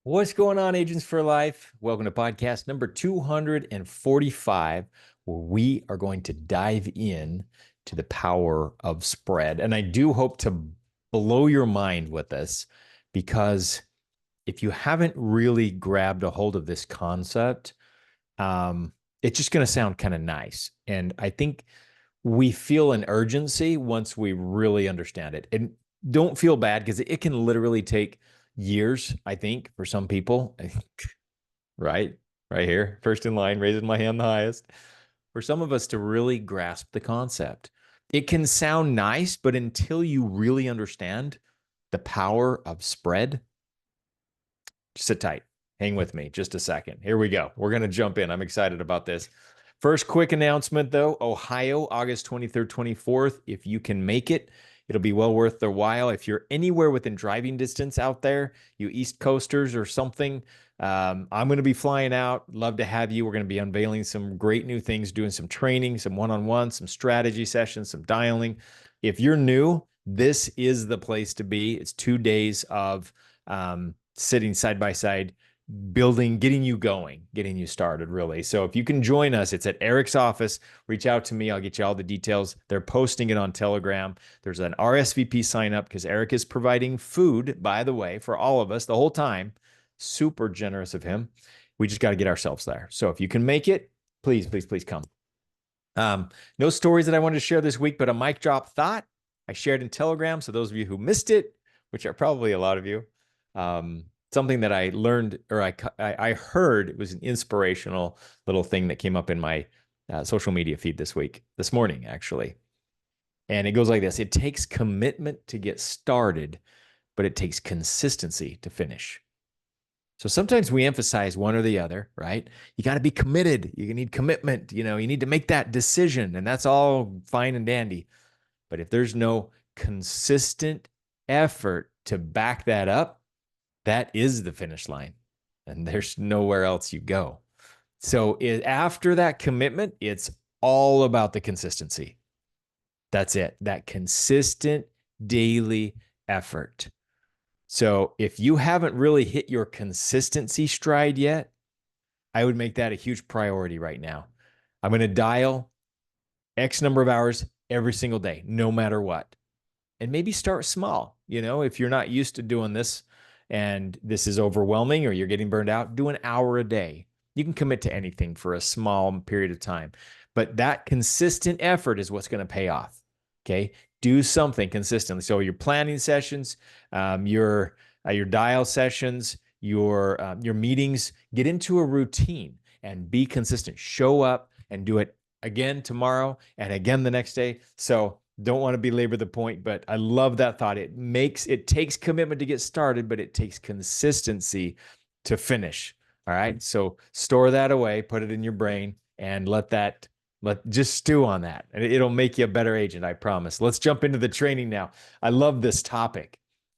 What's going on, Agents for Life? Welcome to podcast number 245, where we are going to dive in to the power of spread. And I do hope to blow your mind with this because if you haven't really grabbed a hold of this concept, it's just going to sound kind of nice. And I think we feel an urgency once we really understand it. And don't feel bad because it can literally take years, I think, for some people. Right? Right here, first in line, raising my hand the highest. For some of us to really grasp the concept. It can sound nice, but until you really understand the power of spread, sit tight. Hang with me just a second. Here we go. We're going to jump in. I'm excited about this. First quick announcement, though, Ohio, August 23rd, 24th. If you can make it, it'll be well worth their while. If you're anywhere within driving distance out there, you East Coasters or something, I'm going to be flying out. Love to have you. We're going to be unveiling some great new things, doing some training, some one-on-one, some strategy sessions, some dialing. If you're new, this is the place to be. It's 2 days of sitting side by side, building, getting you going, getting you started, really. So if you can join us, it's at Eric's office. Reach out to me. I'll get you all the details. They're posting it on Telegram. There's an RSVP sign up because Eric is providing food, by the way, for all of us the whole time. Super generous of him. We just got to get ourselves there. So if you can make it, please, please, please come. No stories that I wanted to share this week, but a mic drop thought I shared in Telegram. So those of you who missed it, which are probably a lot of you, something that I learned or I heard, it was an inspirational little thing that came up in my social media feed this morning, actually. And it goes like this. It takes commitment to get started, but it takes consistency to finish. So sometimes we emphasize one or the other, right? You got to be committed. You need commitment. You need to make that decision, and that's all fine and dandy. But if there's no consistent effort to back that up, that is the finish line, and there's nowhere else you go. So after that commitment, it's all about the consistency. That's it. That consistent daily effort. So if you haven't really hit your consistency stride yet, I would make that a huge priority right now. I'm going to dial X number of hours every single day, no matter what. And maybe start small. If you're not used to doing this and this is overwhelming or you're getting burned out, do an hour a day. You can commit to anything for a small period of time. But that consistent effort is what's going to pay off. Okay. Do something consistently. So your planning sessions, your dial sessions, your meetings, get into a routine and be consistent. Show up and do it again tomorrow and again the next day. So don't want to belabor the point, but I love that thought. It takes commitment to get started, but it takes consistency to finish. All right. So store that away, put it in your brain, and just stew on that. And it'll make you a better agent, I promise. Let's jump into the training now. I love this topic.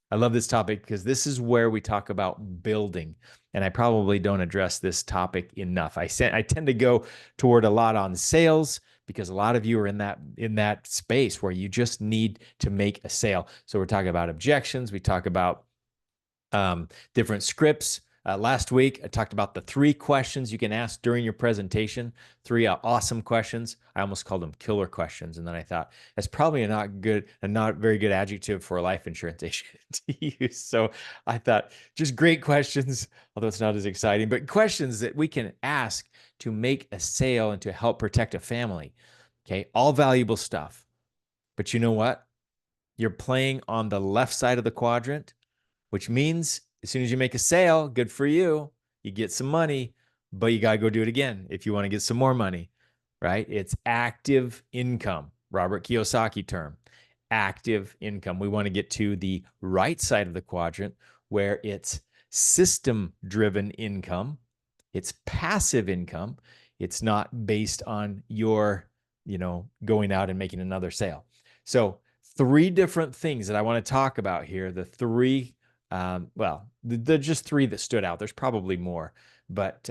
Because this is where we talk about building. And I probably don't address this topic enough. I tend to go toward a lot on sales because a lot of you are in that space where you just need to make a sale. So we're talking about objections. We talk about different scripts. Last week, I talked about the 3 questions you can ask during your presentation, 3 awesome questions. I almost called them killer questions. And then I thought, that's probably a not very good adjective for a life insurance agent to use. So I thought, just great questions, although it's not as exciting, but questions that we can ask to make a sale and to help protect a family. Okay, all valuable stuff. But you know what? You're playing on the left side of the quadrant, which means as soon as you make a sale, good for you. You get some money, but you got to go do it again if you want to get some more money, right? It's active income, Robert Kiyosaki term, active income. We want to get to the right side of the quadrant where it's system-driven income. It's passive income. It's not based on your, going out and making another sale. So 3 different things that I want to talk about here. The 3 they're just 3 that stood out. There's probably more, but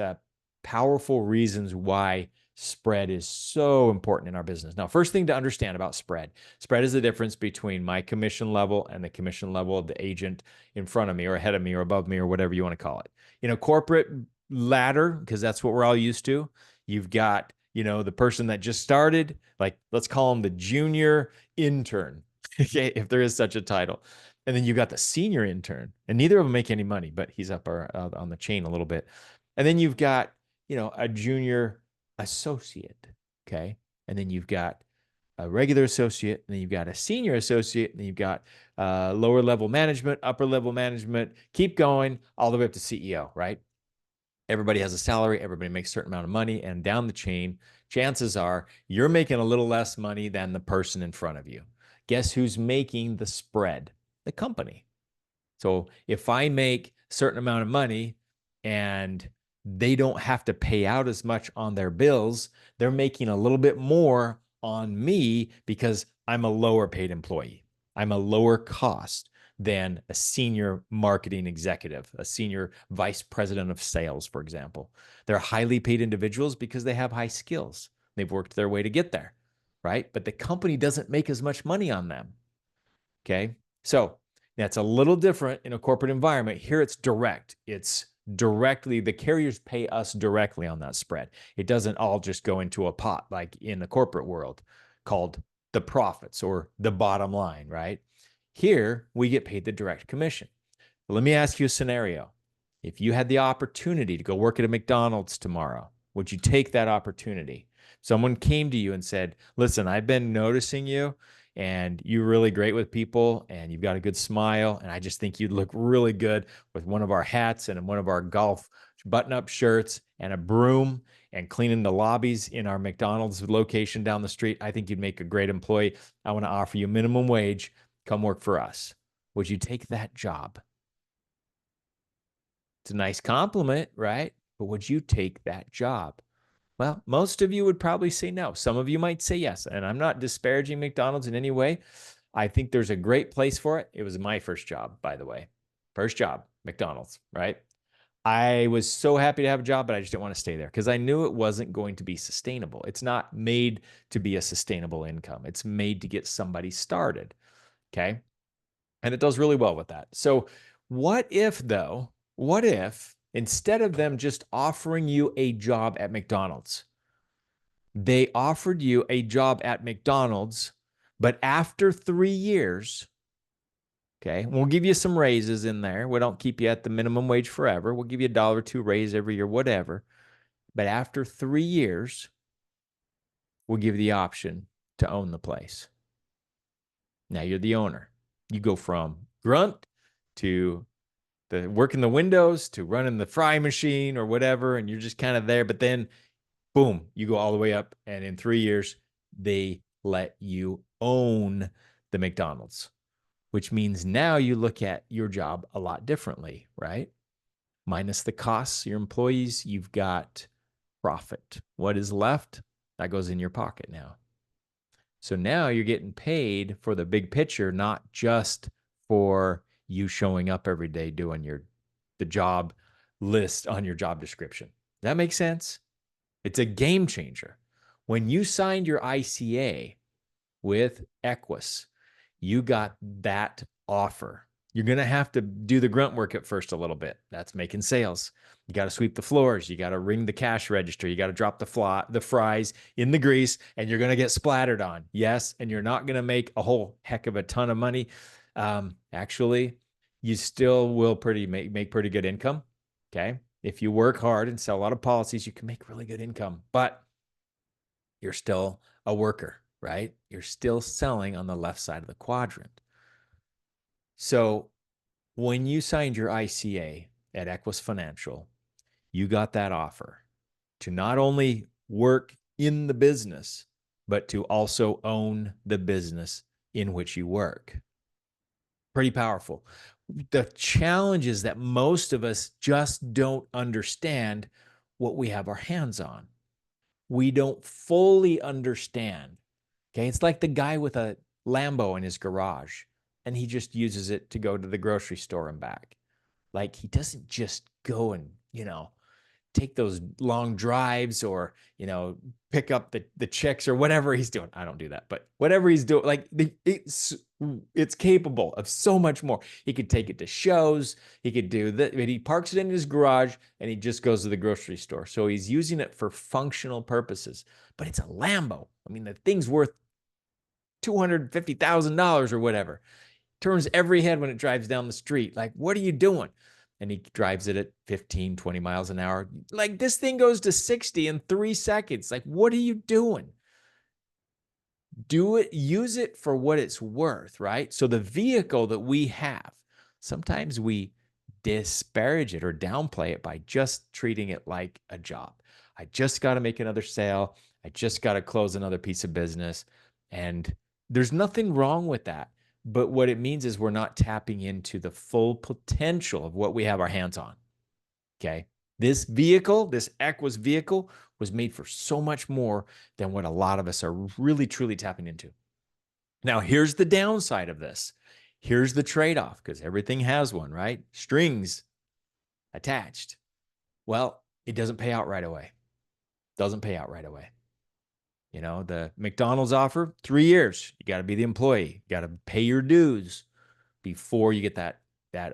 powerful reasons why Spread is so important in our business. Now, first thing to understand about spread is the difference between my commission level and the commission level of the agent in front of me or ahead of me or above me or whatever you want to call it. In a corporate ladder, because that's what we're all used to, you've got, the person that just started, like let's call them the junior intern, okay, if there is such a title. And then you got the senior intern, and neither of them make any money, but he's up on the chain a little bit. And then you've got, a junior associate, okay? And then you've got a regular associate, and then you've got a senior associate, and then you've got lower level management, upper level management, keep going all the way up to CEO, right? Everybody has a salary, everybody makes a certain amount of money, and down the chain, chances are you're making a little less money than the person in front of you. Guess who's making the spread? The company. So if I make a certain amount of money and they don't have to pay out as much on their bills, they're making a little bit more on me because I'm a lower paid employee. I'm a lower cost than a senior marketing executive, a senior vice president of sales, for example. They're highly paid individuals because they have high skills. They've worked their way to get there, right? But the company doesn't make as much money on them. Okay. So that's a little different in a corporate environment. Here it's direct. It's directly, the carriers pay us directly on that spread. It doesn't all just go into a pot like in the corporate world called the profits or the bottom line, right? Here we get paid the direct commission. Let me ask you a scenario. If you had the opportunity to go work at a McDonald's tomorrow, would you take that opportunity? Someone came to you and said, listen, I've been noticing you and you're really great with people and you've got a good smile. And I just think you'd look really good with one of our hats and one of our golf button-up shirts and a broom and cleaning the lobbies in our McDonald's location down the street. I think you'd make a great employee. I want to offer you minimum wage. Come work for us. Would you take that job? It's a nice compliment, right? But would you take that job? Well, most of you would probably say no. Some of you might say yes. And I'm not disparaging McDonald's in any way. I think there's a great place for it. It was my first job, by the way. First job, McDonald's, right? I was so happy to have a job, but I just didn't want to stay there because I knew it wasn't going to be sustainable. It's not made to be a sustainable income. It's made to get somebody started. Okay. And it does really well with that. So what if though, what if instead of them just offering you a job at McDonald's, they offered you a job at McDonald's, but after 3 years, okay, we'll give you some raises in there. We don't keep you at the minimum wage forever. We'll give you $1 or $2 raise every year, whatever. But after 3 years, we'll give you the option to own the place. Now you're the owner. You go from grunt to the working the windows to running the fry machine or whatever, and you're just kind of there. But then, boom, you go all the way up, and in 3 years, they let you own the McDonald's, which means now you look at your job a lot differently, right? Minus the costs, your employees, you've got profit. What is left? That goes in your pocket now. So now you're getting paid for the big picture, not just for you showing up every day doing the job list on your job description. Does that make sense? It's a game changer. When you signed your ICA with Equis, you got that offer. You're going to have to do the grunt work at first a little bit. That's making sales. You got to sweep the floors. You got to ring the cash register. You got to drop the fries in the grease, and you're going to get splattered on. Yes, and you're not going to make a whole heck of a ton of money. Actually, you still will make pretty good income. Okay, if you work hard and sell a lot of policies, you can make really good income. But you're still a worker, right? You're still selling on the left side of the quadrant. So when you signed your ICA at Equis Financial, you got that offer to not only work in the business, but to also own the business in which you work. Pretty powerful. The challenge is that most of us just don't understand what we have our hands on. We don't fully understand. Okay. It's like the guy with a Lambo in his garage and he just uses it to go to the grocery store and back. Like he doesn't just go and, take those long drives or, pick up the chicks or whatever he's doing. I don't do that, but whatever he's doing, like it's capable of so much more. He could take it to shows. He could do that. He parks it in his garage and he just goes to the grocery store. So he's using it for functional purposes, but it's a Lambo. I mean, the thing's worth $250,000 or whatever. Turns every head when it drives down the street. Like, what are you doing? And he drives it at 15, 20 miles an hour. Like, this thing goes to 60 in 3 seconds. Like, what are you doing? Do it, use it for what it's worth, right? So the vehicle that we have, sometimes we disparage it or downplay it by just treating it like a job. I just got to make another sale. I just got to close another piece of business. And there's nothing wrong with that. But what it means is we're not tapping into the full potential of what we have our hands on. Okay. This vehicle, this Equis vehicle, was made for so much more than what a lot of us are really, truly tapping into. Now, here's the downside of this. Here's the trade-off, because everything has one, right? Strings attached. Well, it doesn't pay out right away. Doesn't pay out right away. The McDonald's offer, 3 years. You got to be the employee. You got to pay your dues before you get that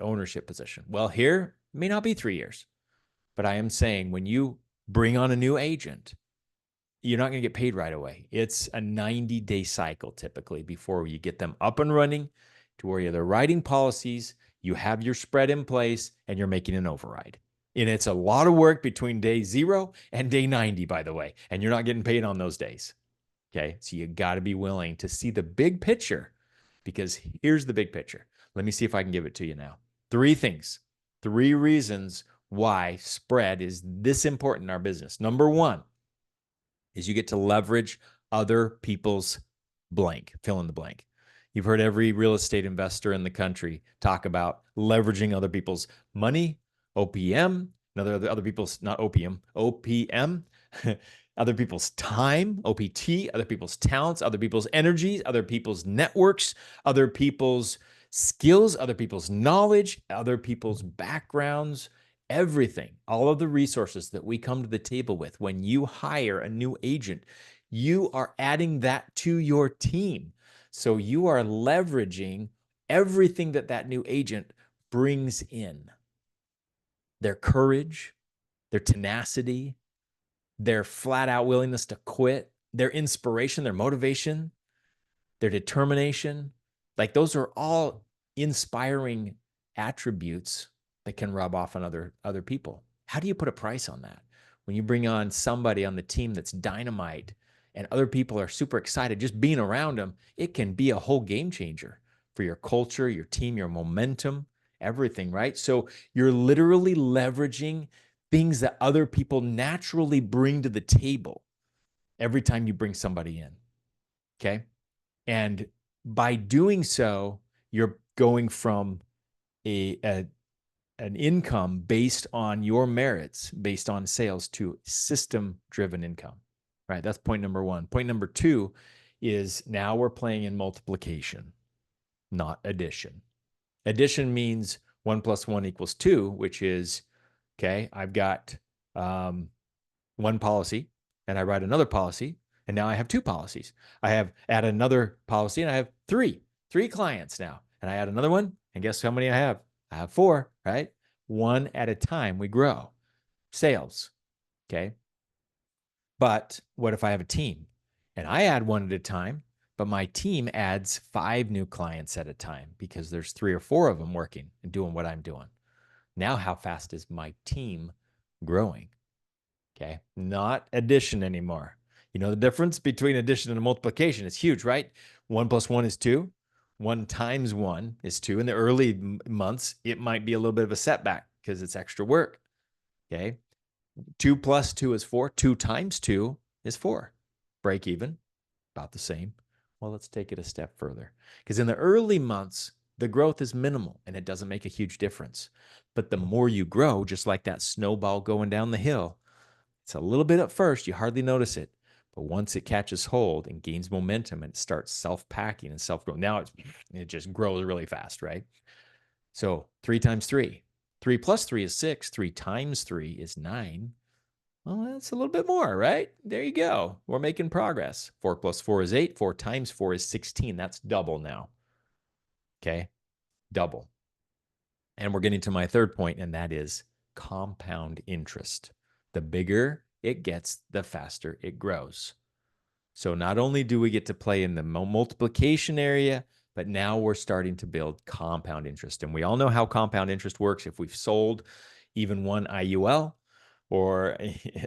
ownership position. Well, here, it may not be 3 years. But I am saying when you bring on a new agent, you're not going to get paid right away. It's a 90-day cycle typically before you get them up and running to where they're writing policies, you have your spread in place, and you're making an override. And it's a lot of work between day 0 and day 90, by the way, and you're not getting paid on those days. Okay, so you got to be willing to see the big picture, because here's the big picture. Let me see if I can give it to you now. 3 things, 3 reasons why spread is this important in our business. Number 1 is you get to leverage other people's blank, fill in the blank. You've heard every real estate investor in the country talk about leveraging other people's money, OPM, other people's, not opium, OPM, other people's time, OPT, other people's talents, other people's energies, other people's networks, other people's skills, other people's knowledge, other people's backgrounds, everything, all of the resources that we come to the table with. When you hire a new agent, you are adding that to your team. So you are leveraging everything that new agent brings in. Their courage, their tenacity, their flat out willingness to quit, their inspiration, their motivation, their determination. Like, those are all inspiring attributes that can rub off on other people. How do you put a price on that? When you bring on somebody on the team that's dynamite and other people are super excited, just being around them, it can be a whole game changer for your culture, your team, your momentum, everything, right? So you're literally leveraging things that other people naturally bring to the table every time you bring somebody in, okay? And by doing so, you're going from an income based on your merits, based on sales, to system-driven income, right? That's point number 1. Point number 2 is now we're playing in multiplication, not addition. Addition means 1 + 1 = 2, which is, okay, I've got 1 policy and I write another policy, and now I have 2 policies. I add another policy and I have three clients now. And I add another one, and guess how many I have? I have 4, right? One at a time, we grow. Sales, okay? But what if I have a team and I add 1 at a time, but my team adds 5 new clients at a time because there's 3 or 4 of them working and doing what I'm doing? Now, how fast is my team growing? Okay, not addition anymore. You know the difference between addition and multiplication? It's huge, right? 1 + 1 is 2. 1 times 1 is 2. In the early months, it might be a little bit of a setback because it's extra work. Okay, 2 + 2 is 4. 2 times 2 is 4. Break even, about the same. Well, let's take it a step further, because in the early months, the growth is minimal and it doesn't make a huge difference. But the more you grow, just like that snowball going down the hill, it's a little bit at first, you hardly notice it. But once it catches hold and gains momentum and it starts self-packing and self-growing, now it just grows really fast, right? So 3 times 3. 3 + 3 is 6. 3 times 3 is 9. Well, that's a little bit more, right? There you go. We're making progress. 4 plus 4 is 8. 4 times 4 is 16. That's double now. Okay. Double. And we're getting to my third point, and that is compound interest. The bigger it gets, the faster it grows. So not only do we get to play in the multiplication area, but now we're starting to build compound interest. And we all know how compound interest works. If we've sold even one IUL or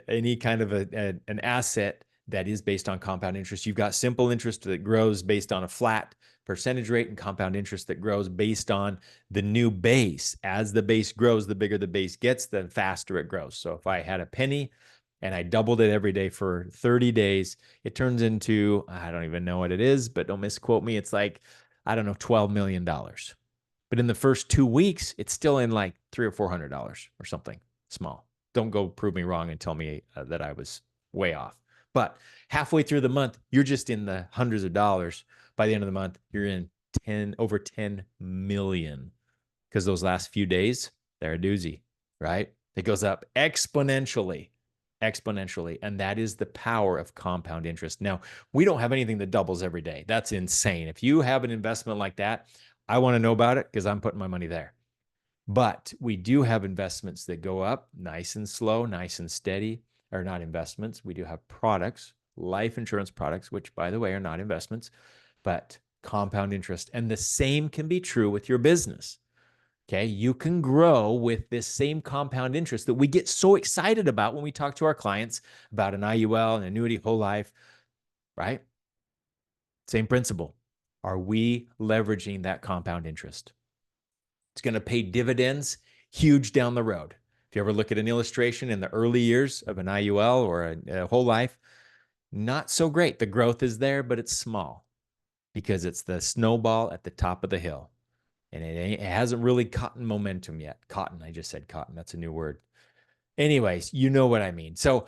any kind of an asset that is based on compound interest, you've got simple interest that grows based on a flat percentage rate and compound interest that grows based on the new base. As the base grows, the bigger the base gets, the faster it grows. So if I had a penny and I doubled it every day for 30 days, it turns into, I don't even know what it is, but don't misquote me. It's like, I don't know, $12 million. But in the first 2 weeks, it's still in like $300 or $400 or something small. Don't go prove me wrong and tell me that I was way off. But halfway through the month, you're just in the hundreds of dollars. By the end of the month, you're in over 10 million, because those last few days, they're a doozy, right? It goes up exponentially. And that is the power of compound interest. Now, we don't have anything that doubles every day. That's insane. If you have an investment like that, I want to know about it because I'm putting my money there. But we do have investments that go up nice and slow, nice and steady, or not investments. We do have products, life insurance products, which, by the way, are not investments, but compound interest. And the same can be true with your business. Okay, you can grow with this same compound interest that we get so excited about when we talk to our clients about an IUL, an annuity, whole life, right? Same principle. Are we leveraging that compound interest? It's going to pay dividends huge down the road. If you ever look at an illustration in the early years of an IUL or a whole life, not so great. The growth is there, but it's small because it's the snowball at the top of the hill. And it hasn't really caught momentum yet. I just said cotton. That's a new word. Anyways, you know what I mean. So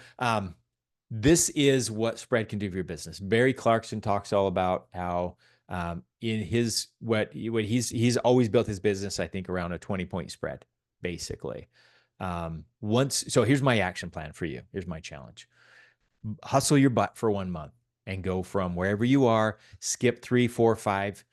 this is what spread can do for your business. Barry Clarkson talks all about how in his what he's always built his business, I think, around a 20-point spread, basically. So here's my action plan for you. Here's my challenge. Hustle your butt for 1 month and go from wherever you are, skip 3, 4, 5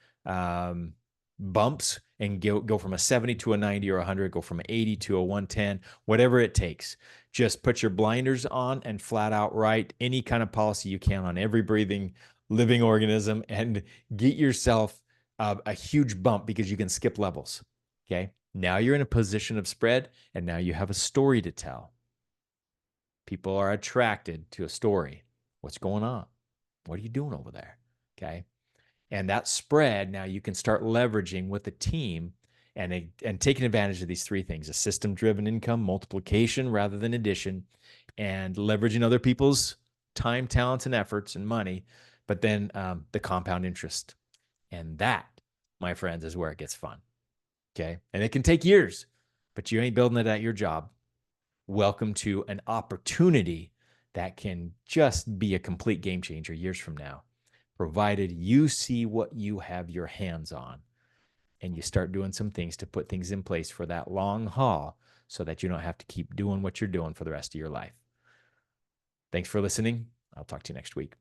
bumps and go from a 70 to a 90 or 100, go from 80 to a 110, whatever it takes. Just put your blinders on and flat out write any kind of policy you can on every breathing living organism and get yourself a huge bump because you can skip levels. Okay. Now you're in a position of spread and now you have a story to tell. People are attracted to a story. What's going on? What are you doing over there? Okay. And that spread, now you can start leveraging with the team and taking advantage of these three things: a system-driven income, multiplication rather than addition, and leveraging other people's time, talents, and efforts and money, but then the compound interest. And that, my friends, is where it gets fun. Okay. And it can take years, but you ain't building it at your job. Welcome to an opportunity that can just be a complete game changer years from now, provided you see what you have your hands on and you start doing some things to put things in place for that long haul so that you don't have to keep doing what you're doing for the rest of your life. Thanks for listening. I'll talk to you next week.